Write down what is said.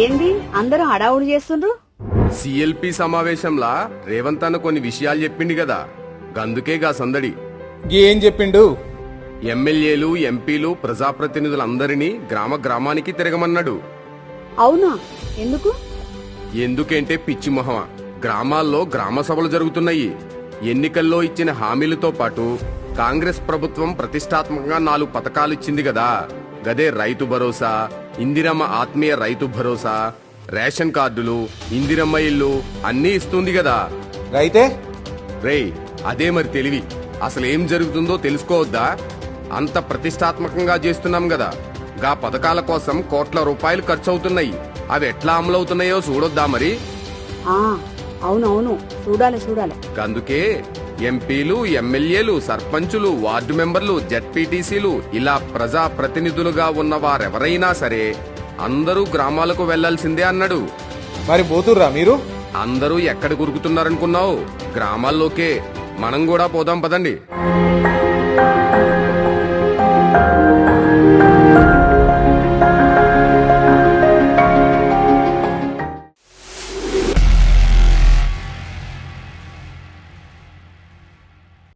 ఏంది అందరూ హడావుడి చేస్తుండ్రు? సిఎల్పి సమావేశంలా రేవంత్ అన్న కొన్ని విషయాలు చెప్పిండి కదా, గందుకే గా సందడి. ఏం చెప్పిండు? ఎమ్మెల్యేలు, ఎంపీలు, ప్రజాప్రతినిధులందరినీ గ్రామ గ్రామానికి తిరగమన్నాడు. అవునా? ఎందుకు? ఎందుకంటే పిచ్చి మొహమా, గ్రామాల్లో గ్రామ సభలు జరుగుతున్నాయి. ఎన్నికల్లో ఇచ్చిన హామీలతో పాటు కాంగ్రెస్ ప్రభుత్వం ప్రతిష్టాత్మకంగా 4 పథకాలు ఇచ్చింది కదా. గదే రైతు భరోసా, ఇందిరమ్మ ఆత్మీయ రైతు భరోసా, రేషన్ కార్డులు, ఇందిరమ్మ ఇల్లు అన్నీ ఇస్తుంది కదా. రైతే రేయ్, అదే మరి తెలివి. అసలేం జరుగుతుందో తెలుసుకోవద్దా? అంత ప్రతిష్టాత్మకంగా చేస్తున్నాం కదా. గా పథకాల కోసం కోట్ల రూపాయలు ఖర్చవుతున్నాయి. అవి ఎట్లా అమలవుతున్నాయో చూడొద్దా మరి? అవునవును, చూడాలి. అందుకే ఎంపీలు, ఎమ్మెల్యేలు, సర్పంచులు, వార్డు మెంబర్లు, జెడ్పీటీసీలు ఇలా ప్రజా ప్రతినిధులుగా ఉన్న వారెవరైనా సరే అందరూ గ్రామాలకు వెళ్లాల్సిందే అన్నాడు. మరి పోతుర్రా మీరు? అందరూ ఎక్కడ గురుకుతున్నారనుకున్నావు? గ్రామాల్లోకే. మనం కూడా పోదాం పదండి.